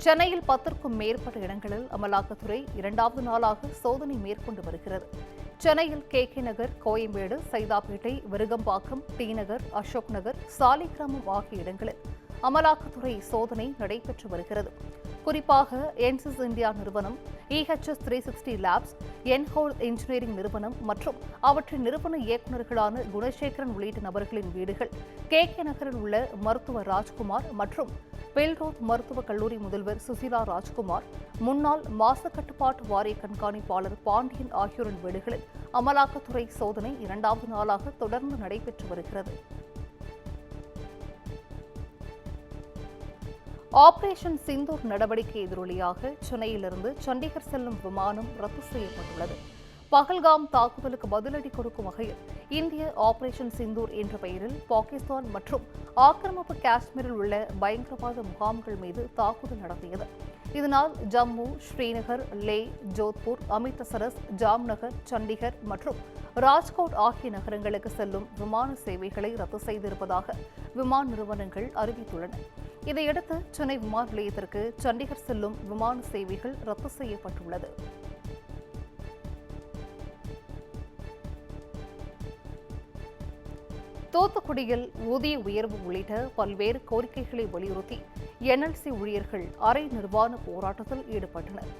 சென்னையில் 10க்கும் மேற்பட்ட இடங்களில் அமலாக்கத்துறை 2வது நாளாக சோதனை மேற்கொண்டு வருகிறது. சென்னையில் கே நகர், கோயம்பேடு, சைதாப்பேட்டை, விருகம்பாக்கம், டி நகர், அசோக் நகர், சாலிகிராமம் ஆகிய இடங்களில் அமலாக்கத்துறை சோதனை நடைபெற்று வருகிறது. குறிப்பாக என்சிஸ் இந்தியா நிறுவனம், EHS 360 லேப்ஸ், என்ஹோல் இன்ஜினியரிங் நிறுவனம் மற்றும் அவற்றின் நிறுவன இயக்குநர்களான குணசேகரன் உள்ளிட்ட நபர்களின் வீடுகள், கே நகரில் உள்ள மருத்துவர் ராஜ்குமார் மற்றும் பெல்ரோத் மருத்துவக் கல்லூரி முதல்வர் சுசீலா ராஜ்குமார், முன்னாள் மாசு கட்டுப்பாட்டு வாரிய கண்காணிப்பாளர் பாண்டியன் ஆகியோரின் வீடுகளில் அமலாக்கத்துறை சோதனை 2வது நாளாக தொடர்ந்து நடைபெற்று வருகிறது. ஆபரேஷன் சிந்தூர் நடவடிக்கை எதிரொலியாக சென்னையிலிருந்து சண்டிகர் செல்லும் விமானம் ரத்து செய்யப்பட்டுள்ளது. பகல்காம் தாக்குதலுக்கு பதிலடி கொடுக்கும் வகையில் இந்திய ஆபரேஷன் சிந்தூர் என்ற பெயரில் பாகிஸ்தான் மற்றும் ஆக்கிரமிப்பு காஷ்மீரில் உள்ள பயங்கரவாத முகாம்கள் மீது தாக்குதல் நடத்தியது. இதனால் ஜம்மு, ஸ்ரீநகர், லே, ஜோத்பூர், அமிர்தசரஸ், ஜாம்நகர், சண்டிகர் மற்றும் ராஜ்கோட் ஆகிய நகரங்களுக்கு செல்லும் விமான சேவைகளை ரத்து செய்திருப்பதாக விமான நிறுவனங்கள் அறிவித்துள்ளன. இதையடுத்து சென்னை விமான நிலையத்திற்கு சண்டிகர் செல்லும் விமான சேவைகள் ரத்து செய்யப்பட்டுள்ளது. தூத்துக்குடியில் ஊதிய உயர்வு உள்ளிட்ட பல்வேறு கோரிக்கைகளை வலியுறுத்தி NLC ஊழியர்கள் அரை நிர்வாண போராட்டத்தில் ஈடுபட்டனர்.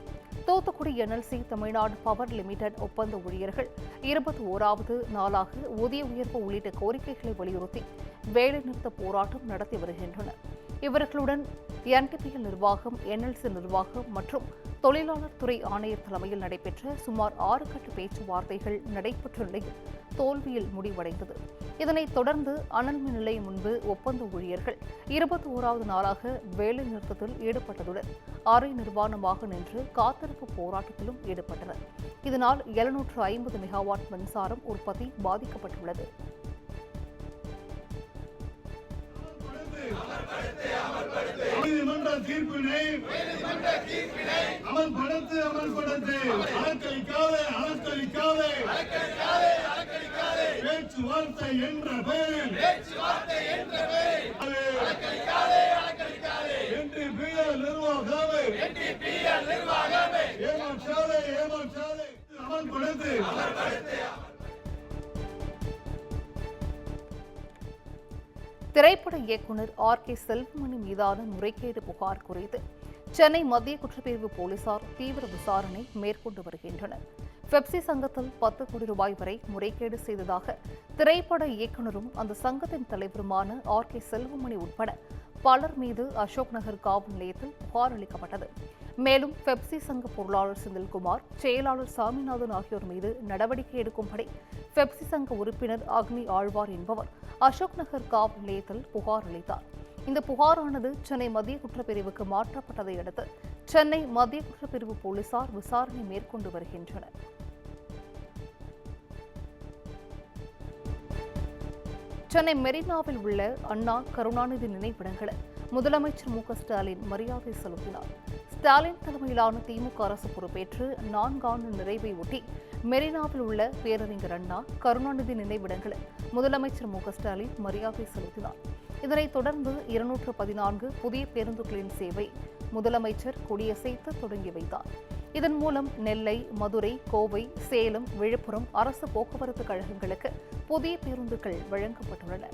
Thoothukudi NLC Tamil Nadu power limited ஒப்பந்த ஊழியர்கள் 21வது நாளாக ஊதிய உயர்வு உள்ளிட்ட கோரிக்கைகளை வலியுறுத்தி வேலைநிறுத்த போராட்டம் நடத்தி வருகின்றனர். இவர்களுடன் NTPL நிர்வாகம், NLC நிர்வாகம் மற்றும் தொழிலாளர் துறை ஆணையர் தலைமையில் நடைபெற்ற சுமார் 6 கட்ட பேச்சுவார்த்தைகள் நடைபெற்ற நிலையில் தோல்வியில் முடிவடைந்தது. இதனைத் தொடர்ந்து அனல் மின் நிலையம் முன்பு ஒப்பந்த ஊழியர்கள் 21வது நாளாக வேலை நிறுத்தத்தில் ஈடுபட்டதுடன் அரை நிர்வாணமாக நின்று காத்திருப்பு போராட்டத்திலும் ஈடுபட்டனர். இதனால் 750 மெகாவாட் மின்சாரம் உற்பத்தி பாதிக்கப்பட்டுள்ளது. நீதிமன்ற தீர்ப்பினை அமல்படுத்து அலக்களிக்காதே பேச்சுவார்த்தை என்ற பெயரில் NTPL நிர்வாகமே ஏமாற்றாதே அமல்படுத்து. திரைப்பட இயக்குநர் RK செல்வமணி மீதான முறைகேடு புகார் குறித்து சென்னை மத்திய குற்றப்பிரிவு போலீசார் தீவிர விசாரணை மேற்கொண்டு வருகின்றனர். பெப்சி சங்கத்தில் 10 கோடி ரூபாய் வரை முறைகேடு செய்ததாக திரைப்பட இயக்குநரும் அந்த சங்கத்தின் தலைவருமான RK செல்வமணி உட்பட பலர் மீது அசோக் நகர் காவல் நிலையத்தில் புகார் அளிக்கப்பட்டது. மேலும் பெப்சி சங்க பொருளாளர் செந்தில்குமார், செயலாளர் சாமிநாதன் ஆகியோர் மீது நடவடிக்கை எடுக்கும்படி பெப்சி சங்க உறுப்பினர் அக்னி ஆழ்வார் என்பவர் அசோக் நகர் காவல் நிலையத்தில் புகார் அளித்தார். இந்த புகாரானது சென்னை மத்திய குற்றப்பிரிவுக்கு மாற்றப்பட்டதை அடுத்து சென்னை மத்திய குற்றப்பிரிவு போலீசார் விசாரணை மேற்கொண்டு வருகின்றனர். சென்னை மெரினாவில் உள்ள அண்ணா, கருணாநிதி நினைவிடங்களில் முதலமைச்சர் மு க ஸ்டாலின் மரியாதை செலுத்தினார். ஸ்டாலின் தலைமையிலான திமுக அரசு பொறுப்பேற்று 4 ஆண்டு நிறைவை ஒட்டி மெரினாவில் உள்ள பேரறிஞர் அண்ணா, கருணாநிதி நினைவிடங்களில் முதலமைச்சர் மு க ஸ்டாலின் மரியாதை செலுத்தினார். இதனைத் தொடர்ந்து 214 புதிய பேருந்துகளின் சேவை முதலமைச்சர் கொடியசைத்து தொடங்கி வைத்தார். இதன் மூலம் நெல்லை, மதுரை, கோவை, சேலம், விழுப்புரம் அரசு போக்குவரத்து கழகங்களுக்கு புதிய பேருந்துகள் வழங்கப்பட்டுள்ளன.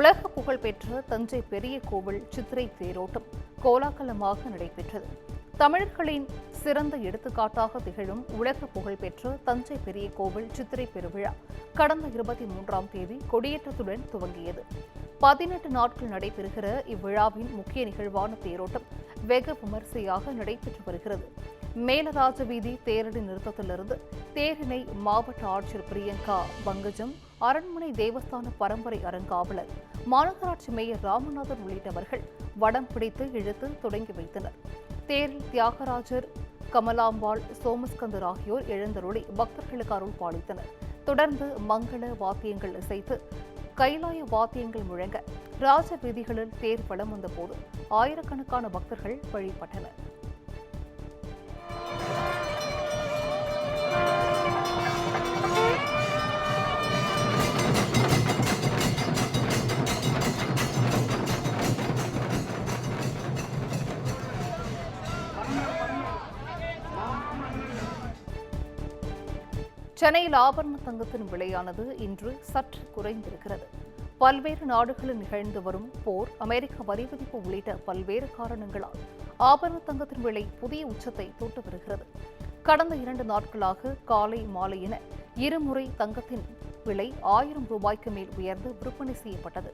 உலக புகழ்பெற்ற தஞ்சை பெரிய கோவில் சித்திரை தேரோட்டம் கோலாகலமாக நடைபெற்றது. தமிழர்களின் சிறந்த எடுத்துக்காட்டாக திகழும் உலக புகழ்பெற்ற தஞ்சை பெரிய கோவில் சித்திரை பெருவிழா கடந்த 23ஆம் தேதி கொடியேற்றத்துடன் துவங்கியது. 18 நாட்கள் நடைபெறுகிற இவ்விழாவின் முக்கிய நிகழ்வான தேரோட்டம் வெகு விமரிசையாக நடைபெற்று வருகிறது. மேலராஜ வீதி தேரடி நிறுத்தத்திலிருந்து தேரினை மாவட்ட ஆட்சியர் பிரியங்கா பங்கஜம், அரண்மனை தேவஸ்தான பரம்பரை அறங்காவலர், மாநகராட்சி மேயர் ராமநாதன் உள்ளிட்டவர்கள் வடம் பிடித்து இழுத்து தொடங்கி வைத்தனர். தேரில் தியாகராஜர், கமலாம்பாள், சோமஸ்கந்தர் ஆகியோர் எழுந்தருளி பக்தர்களுக்கு அருள் பாலித்தனர். தொடர்ந்து மங்கள வாத்தியங்கள் இசைத்து கைலாய வாத்தியங்கள் முழங்க ராஜ வீதிகளில் தேர் வலம் வந்தபோது ஆயிரக்கணக்கான பக்தர்கள் வழிபட்டனர். சென்னையில் ஆபரண தங்கத்தின் விலையானது இன்று சற்று குறைந்திருக்கிறது. பல்வேறு நாடுகளில் நிகழ்ந்து வரும் போர், அமெரிக்க வரி விதிப்பு உள்ளிட்ட பல்வேறு காரணங்களால் ஆபரண தங்கத்தின் விலை புதிய உச்சத்தை தொட்டு வருகிறது. கடந்த 2 நாட்களாக காலை மாலை என இருமுறை தங்கத்தின் விலை 1000 ரூபாய்க்கு மேல் உயர்ந்து விற்பனை செய்யப்பட்டது.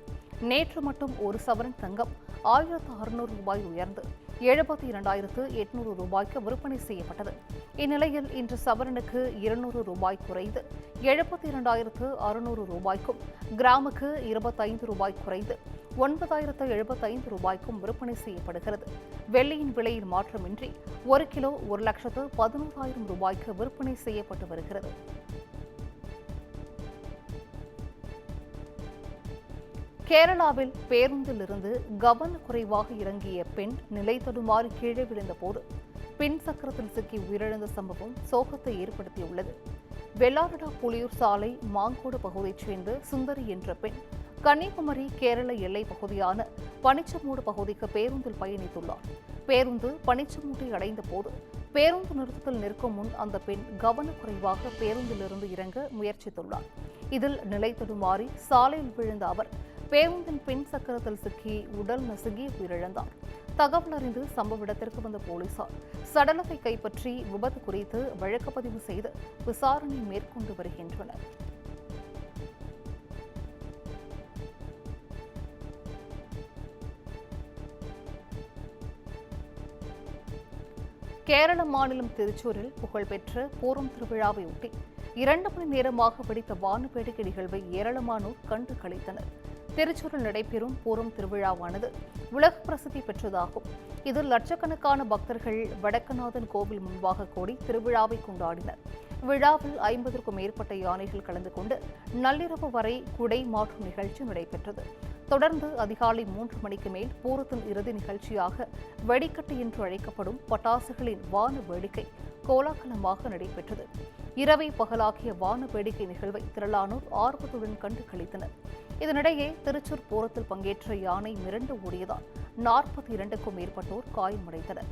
நேற்று மட்டும் ஒரு சவரன் தங்கம் 1600 ரூபாய் உயர்ந்து 72,800 ரூபாய்க்கு விற்பனை செய்யப்பட்டது. இந்நிலையில் இன்று சவரனுக்கு 200 ரூபாய் குறைந்து 72,600 ரூபாய்க்கும், கிராமுக்கு 25 ரூபாய் குறைந்து 9,075 ரூபாய்க்கும் விற்பனை செய்யப்படுகிறது. வெள்ளியின் விலையில் மாற்றமின்றி 1 கிலோ 1,11,000 ரூபாய்க்கு விற்பனை செய்யப்பட்டு வருகிறது. கேரளாவில் பேருந்திலிருந்து கவனக்குறைவாக இறங்கிய பெண் நிலை தடுமாறி கீழே விழுந்தபோது பின் சக்கரத்தில் சிக்கி உயிரிழந்த சம்பவம் சோகத்தை ஏற்படுத்தியுள்ளது. வெள்ளாரடா புலியூர் சாலை மாங்கோடு பகுதியைச் சேர்ந்த சுந்தரி என்ற பெண் கன்னியாகுமரி கேரள எல்லை பகுதியான பனிச்சமூடு பகுதிக்கு பேருந்தில் பயணித்துள்ளார். பேருந்து பனிச்சமூட்டை அடைந்த போது பேருந்து நிறுத்தத்தில் நிற்கும் முன் அந்த பெண் கவனக்குறைவாக பேருந்திலிருந்து இறங்க முயற்சித்துள்ளார். இதில் நிலை தடுமாறி சாலையில் விழுந்த அவர் பேருந்தின் பின் சக்கரத்தில் சிக்கி உடல் நசுங்கி உயிரிழந்தார். தகவல் அறிந்து சம்பவ இடத்திற்கு வந்த போலீசார் சடலத்தை கைப்பற்றி விபத்து குறித்து வழக்கு பதிவு செய்து விசாரணை மேற்கொண்டு வருகின்றனர். கேரள மாநிலம் திருச்சூரில் புகழ்பெற்ற பூரம் திருவிழாவையொட்டி 2 மணி நேரமாக வெடித்த வானவேடிக்கை நிகழ்வை ஏராளமானோர் கண்டு களித்தனர். திருச்சூரில் நடைபெறும் பூரம் திருவிழாவானது உலக பிரசித்தி பெற்றதாகும். இதில் லட்சக்கணக்கான பக்தர்கள் வடக்கநாதன் கோவில் முன்பாக கூடி திருவிழாவை கொண்டாடினர். விழாவில் 50க்கும் மேற்பட்ட யானைகள் கலந்து கொண்டு நள்ளிரவு வரை குடை மாற்றும் நிகழ்ச்சி நடைபெற்றது. தொடர்ந்து அதிகாலை 3 மணிக்கு மேல் பூரத்தின் இறுதி நிகழ்ச்சியாக வெடிக்கட்டு என்று அழைக்கப்படும் பட்டாசுகளின் வான வேடிக்கை கோலாகலமாக நடைபெற்றது. இரவை பகலாகிய வான வேடிக்கை நிகழ்வை திரளானோர் ஆர்வத்துடன் கண்டு களித்தனர். இதனிடையே திருச்சூர் பூரத்தில் பங்கேற்ற யானை மிரண்டு ஓடியதால் 42க்கும் மேற்பட்டோர் காயமடைந்தனர்.